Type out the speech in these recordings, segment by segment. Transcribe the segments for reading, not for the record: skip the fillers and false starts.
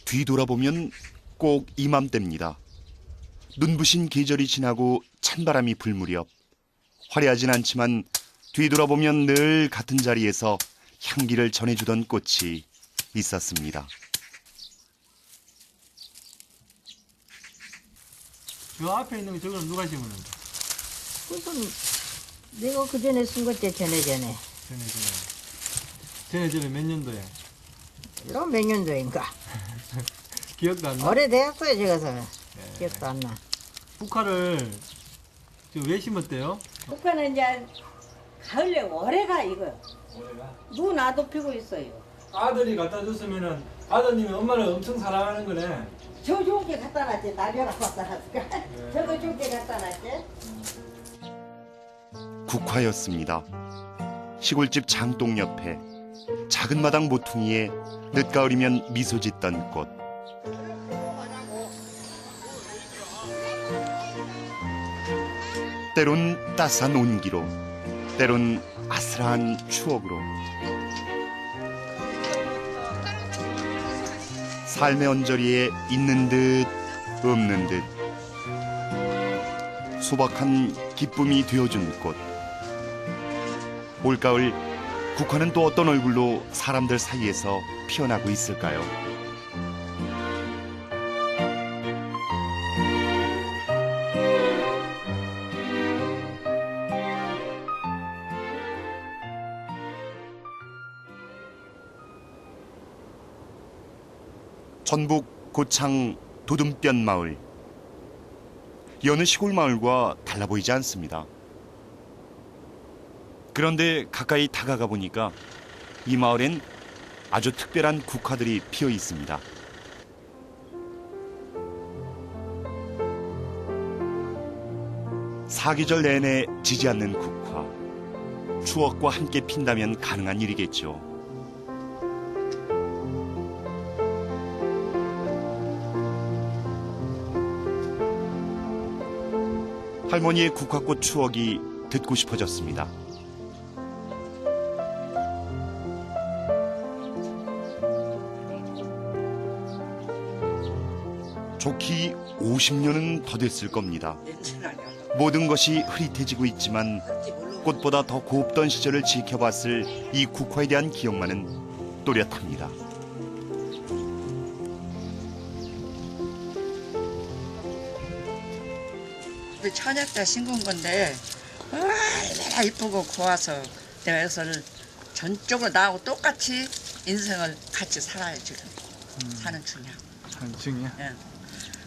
뒤돌아보면 꼭 이맘때입니다. 눈부신 계절이 지나고 찬바람이 불 무렵 화려하진 않지만 뒤돌아보면 늘 같은 자리에서 향기를 전해주던 꽃이 있었습니다. 요 앞에 있는 거 저거는 누가 심은 건가? 그건 내가 그 전에 쓴 것째 전에. 전에 몇 년도에? 이거 몇 년도인가? 기억도 안 나? 오래되었어요, 저것은. 기억도 안 나. 국화를 지금 왜 심었대요? 국화는 이제 가을에 올해가 이거. 올해가? 누구 나도 피고 있어요. 아들이 갖다 줬으면은 아드님이 엄마를 엄청 사랑하는 거네. 저 좋은 게 갖다 놨지. 나벼락 갖다 놨을까? 저거 좋은 게 갖다 놨지. 국화였습니다. 시골집 장동 옆에 작은 마당 모퉁이에 늦가을이면 미소 짓던 꽃. 때론 따스한 온기로, 때론 아슬한 추억으로 삶의 언저리에 있는 듯 없는 듯 소박한 기쁨이 되어준 꽃. 올가을 국화는 또 어떤 얼굴로 사람들 사이에서 피어나고 있을까요? 전북 고창 도둠변 마을. 여느 시골 마을과 달라 보이지 않습니다. 그런데 가까이 다가가 보니까 이 마을엔 아주 특별한 국화들이 피어 있습니다. 사계절 내내 지지 않는 국화. 추억과 함께 핀다면 가능한 일이겠죠. 할머니의 국화꽃 추억이 듣고 싶어졌습니다. 좋기 50년은 더 됐을 겁니다. 모든 것이 흐릿해지고 있지만 꽃보다 더 곱던 시절을 지켜봤을 이 국화에 대한 기억만은 또렷합니다. 우리 처녀 때 심은 건데 얼마나 이쁘고 고와서 내가 여기서를 전적으로 나하고 똑같이 인생을 같이 살아요 지금. 사는 중이야. 사는 중이야? 예.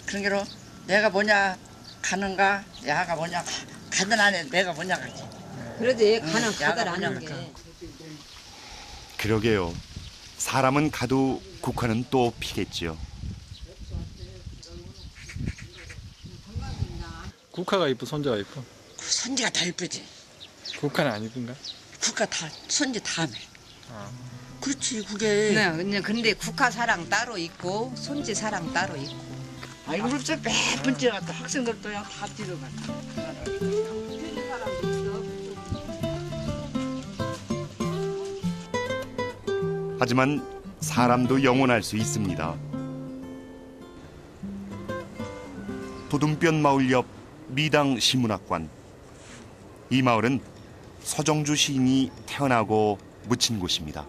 그런 게로 내가 뭐냐 가는가 야가 뭐냐 가든 안에 내가 뭐냐 가지. 그래도 얘 가는 야가 가들 뭐냐 아는 게. 가까. 그러게요. 사람은 가도 국화는 또 피겠지요. 국화가 이쁘, 손자가 이쁘. 손지가 더 이쁘지. 국화는 안 이쁜가? 국가 다 손지 다음에. 아. 그렇지 그게. 네, 근데 국화 사랑 따로 있고 손지 사랑 따로 있고. 아이고 그렇죠 매번 찍어갔다 학생들도 그냥 다 찍어갔다. 하지만 사람도 영원할 수 있습니다. 도둠변 마을 옆 미당 시문학관. 이 마을은 서정주 시인이 태어나고 묻힌 곳입니다.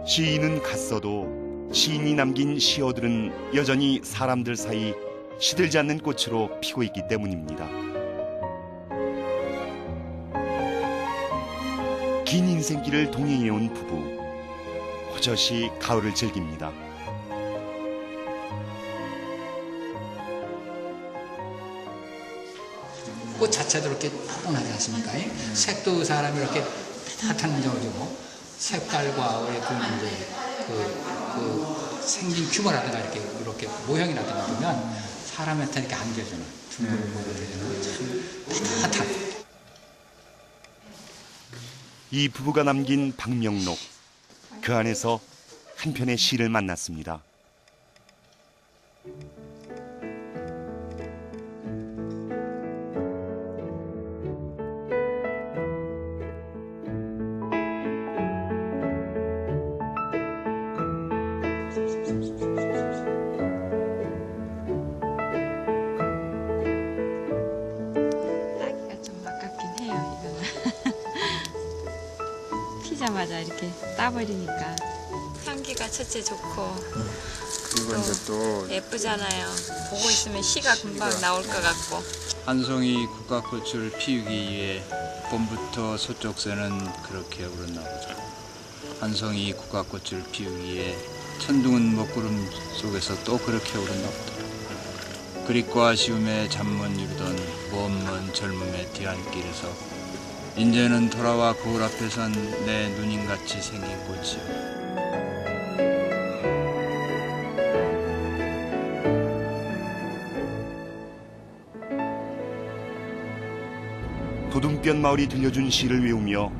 시인은 갔어도 시인이 남긴 시어들은 여전히 사람들 사이 시들지 않는 꽃으로 피고 있기 때문입니다. 긴 인생길을 동행해온 부부. 호젓이 가을을 즐깁니다. 꽃 자체도 이렇게 뽀뽀하지 않습니까? 색도 사람이 이렇게 따뜻한 점을 주고 색깔과 우리 그 이제 그 생긴 규모라든가 이렇게 모형이라든가 보면 사람한테 이렇게 안겨주는 둥글고 참 따뜻한. 이 부부가 남긴 방명록. 그 안에서 한 편의 시를 만났습니다. 이렇게 따버리니까 향기가 첫째 좋고 그리고 이제 또 예쁘잖아요. 보고 있으면 시가 금방 나올 것 같고. 한송이 국화꽃을 피우기 위해 봄부터 서쪽새는 그렇게 울었나 보죠. 한송이 국화꽃을 피우기 위해 천둥은 먹구름 속에서 또 그렇게 울었나 보다. 그립고 아쉬움에 잠 못 이루던 먼 젊음의 뒤안길에서 이제는 돌아와 거울 앞에선 내 누님같이 생긴 꽃이요. 도둠변 마을이 들려준 시를 외우며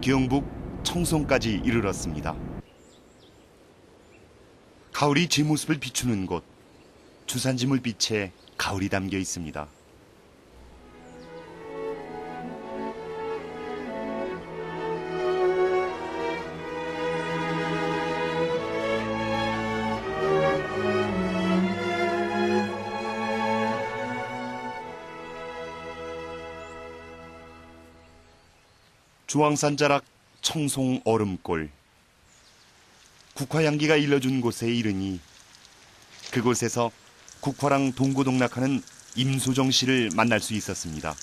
경북 청송까지 이르렀습니다. 가을이 제 모습을 비추는 곳, 주산지물빛에 가을이 담겨 있습니다. 주황산 자락 청송 얼음골. 국화 향기가 일러준 곳에 이르니 그곳에서 국화랑 동고동락하는 임소정 씨를 만날 수 있었습니다.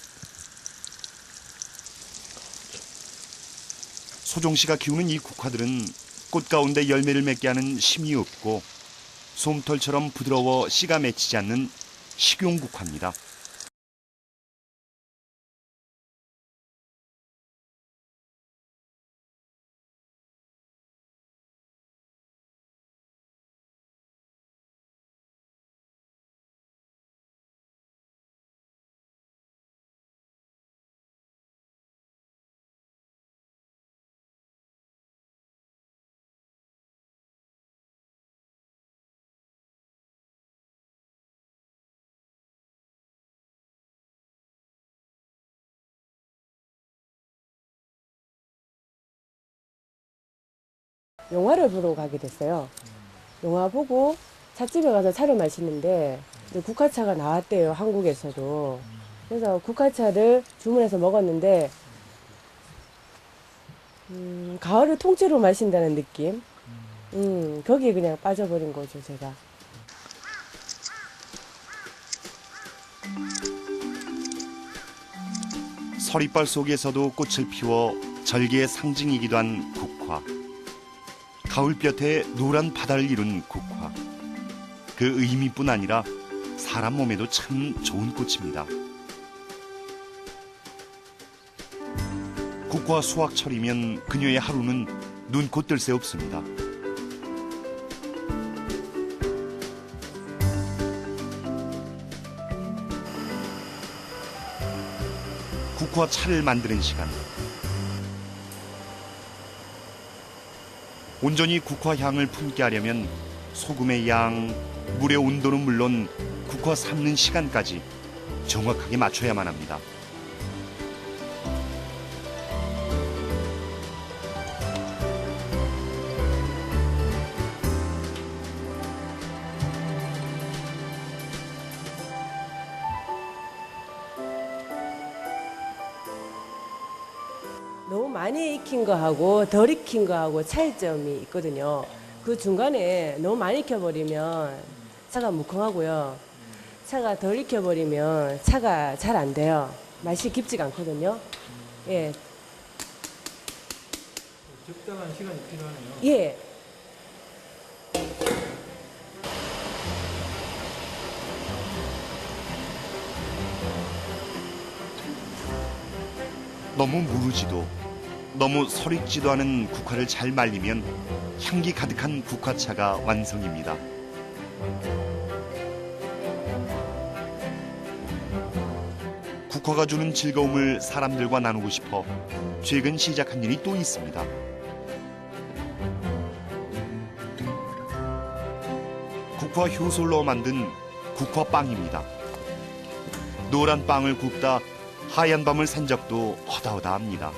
소정 씨가 키우는 이 국화들은 꽃 가운데 열매를 맺게 하는 심이 없고 솜털처럼 부드러워 씨가 맺히지 않는 식용국화입니다. 영화를 보러 가게 됐어요. 영화 보고 찻집에 가서 차를 마시는데 국화차가 나왔대요, 한국에서도. 그래서 국화차를 주문해서 먹었는데 가을을 통째로 마신다는 느낌. 거기에 그냥 빠져버린 거죠, 제가. 서리빨 속에서도 꽃을 피워 절개의 상징이기도 한 국화. 가을볕에 노란 바다를 이룬 국화. 그 의미뿐 아니라 사람 몸에도 참 좋은 꽃입니다. 국화 수확철이면 그녀의 하루는 눈코 뜰 새 없습니다. 국화 차를 만드는 시간. 온전히 국화 향을 품게 하려면 소금의 양, 물의 온도는 물론 국화 삶는 시간까지 정확하게 맞춰야만 합니다. 너무 많이 익힌 거하고 덜 익힌 거하고 차이점이 있거든요. 그 중간에 너무 많이 익혀버리면 차가 무컹하고요. 차가 덜 익혀버리면 차가 잘 안 돼요. 맛이 깊지가 않거든요. 예. 적당한 시간이 필요하네요. 예. 너무 무르지도 너무 설익지도 않은 국화를 잘 말리면 향기 가득한 국화차가 완성입니다. 국화가 주는 즐거움을 사람들과 나누고 싶어 최근 시작한 일이 또 있습니다. 국화 효소로 만든 국화빵입니다. 노란 빵을 굽다 하얀 밤을 샌 적도 허다허다합니다.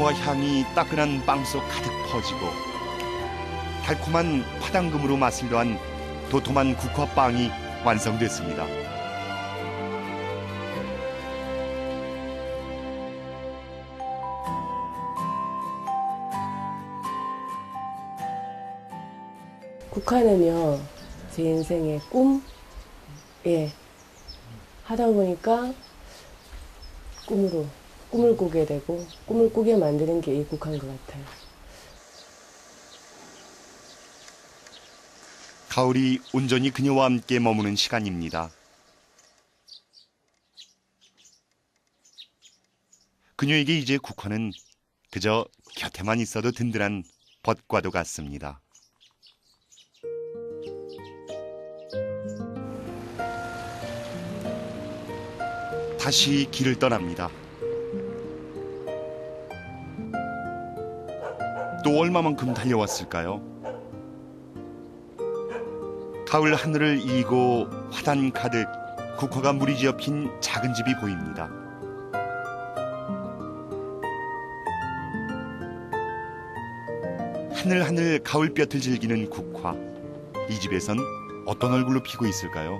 국화 향이 따끈한 빵 속 가득 퍼지고 달콤한 화당금으로 맛을 더한 도톰한 국화빵이 완성됐습니다. 국화는요, 제 인생의 꿈, 하다 보니까 꿈을 꾸게 되고, 꿈을 꾸게 만드는 게 이 국화인 것 같아요. 가을이 온전히 그녀와 함께 머무는 시간입니다. 그녀에게 이제 국화는 그저 곁에만 있어도 든든한 벗과도 같습니다. 다시 길을 떠납니다. 또 얼마만큼 달려왔을까요? 가을 하늘을 이고 화단 가득 국화가 무리지어 핀 작은 집이 보입니다. 하늘하늘 가을볕을 즐기는 국화. 이 집에선 어떤 얼굴로 피고 있을까요?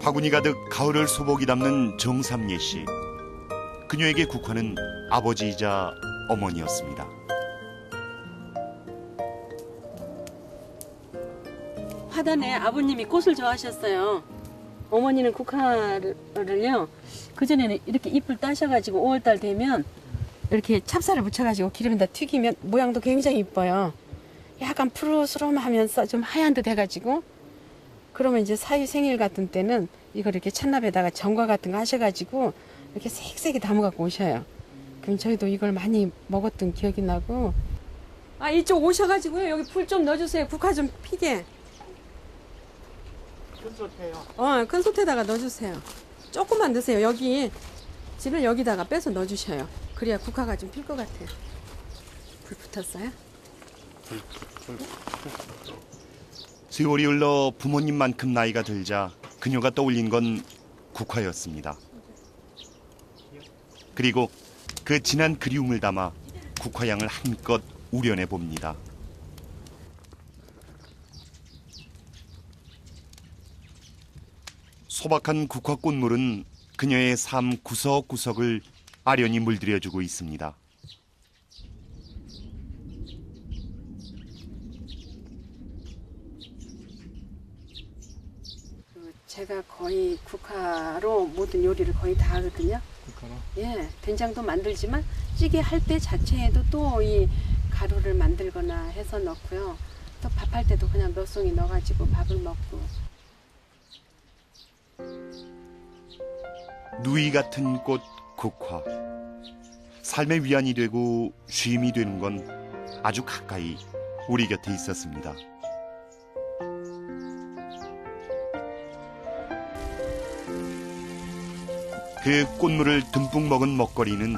바구니 가득 가을을 소복이 담는 정삼예 씨. 그녀에게 국화는 아버지이자 어머니였습니다. 화단에 아버님이 꽃을 좋아하셨어요. 어머니는 국화를요, 그전에는 이렇게 잎을 따셔가지고 5월달 되면 이렇게 찹쌀을 묻혀가지고 기름에다 튀기면 모양도 굉장히 이뻐요. 약간 푸르스름하면서 좀 하얀 듯 해가지고, 그러면 이제 사위 생일 같은 때는 이걸 이렇게 찻납에다가 전과 같은 거 하셔가지고 이렇게 색색이 담아갖고 오셔요. 그럼 저희도 이걸 많이 먹었던 기억이 나고. 아, 이쪽 오셔가지고요, 여기 불 좀 넣어주세요. 국화 좀 피게. 큰 솥에요? 큰 솥에다가 넣어주세요. 조금만 넣으세요. 여기 지를 여기다가 빼서 넣어주셔요. 그래야 국화가 좀 필 것 같아요. 불 붙었어요? 세월이 흘러 부모님만큼 나이가 들자 그녀가 떠올린 건 국화였습니다. 그리고 그 진한 그리움을 담아 국화향을 한껏 우려내 봅니다. 소박한 국화 꽃물은 그녀의 삶 구석구석을 아련히 물들여주고 있습니다. 제가 거의 국화로 모든 요리를 거의 다 하거든요. 국화로? 예, 된장도 만들지만 찌개 할 때 자체에도 또 이 가루를 만들거나 해서 넣고요. 또 밥할 때도 그냥 몇 송이 넣어가지고 밥을 먹고. 누이 같은 꽃 국화. 삶의 위안이 되고 쉼이 되는 건 아주 가까이 우리 곁에 있었습니다. 그 꽃물을 듬뿍 먹은 먹거리는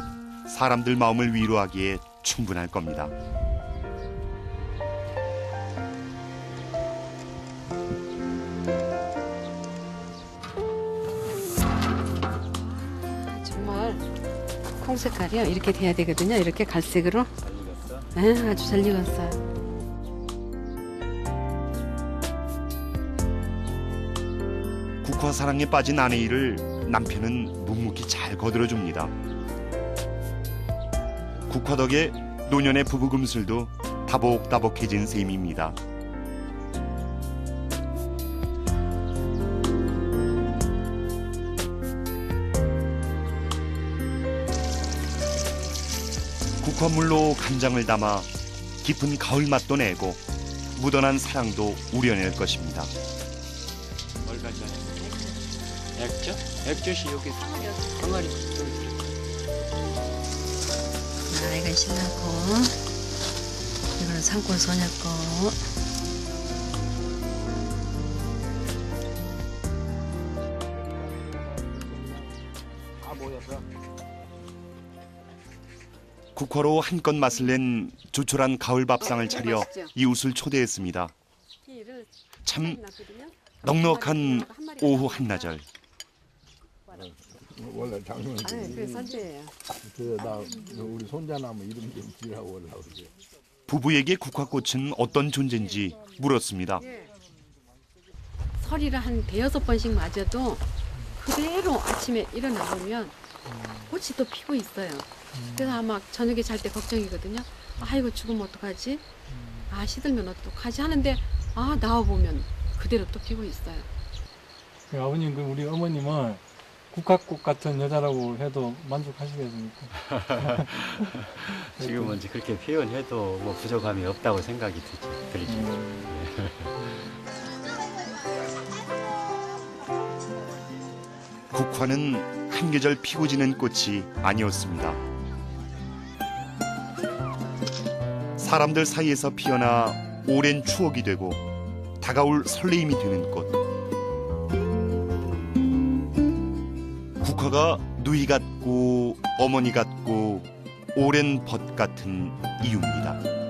사람들 마음을 위로하기에 충분할 겁니다. 정말 콩 색깔이요, 이렇게 돼야 되거든요. 이렇게 갈색으로. 네, 아주 잘 익었어요. 국화 사랑에 빠진 아내 일을 남편은 묵묵히 잘 거들어줍니다. 국화 덕에 노년의 부부 금슬도 다복다복해진 셈입니다. 국화물로 간장을 담아 깊은 가을 맛도 내고 묻어난 사랑도 우려낼 것입니다. 뭘 가져야 돼? 액젓? 액젓이 여기 덩어리. 아, 이건 신나 거. 이거는 상권 소녀 거. 다 모여서. 국화로 한껏 맛을 낸 조촐한 가을 밥상을 차려 이웃을 초대했습니다. 참 넉넉한 오후 한나절. 원래 장면. 그 선재예요. 그래서 나 우리 손자나무 이름 좀 지라고 하려고 그러지. 부부에게 국화꽃은 어떤 존재인지 물었습니다. 서리를 한 5-6번씩 맞아도 그대로 아침에 일어나 보면 꽃이 또 피고 있어요. 그래서 아마 저녁에 잘 때 걱정이거든요. 아이고 죽으면 어떡하지? 아 시들면 어떡하지? 하는데 아 나와보면 그대로 또 피고 있어요. 아버님, 우리 어머님은 국화꽃 같은 여자라고 해도 만족하시겠습니까? 지금은 이제 그렇게 표현해도 뭐 부족함이 없다고 생각이 들죠. 국화는 한 계절 피고 지는 꽃이 아니었습니다. 사람들 사이에서 피어나 오랜 추억이 되고 다가올 설레임이 되는 꽃. 국화가 누이 같고 어머니 같고 오랜 벗 같은 이유입니다.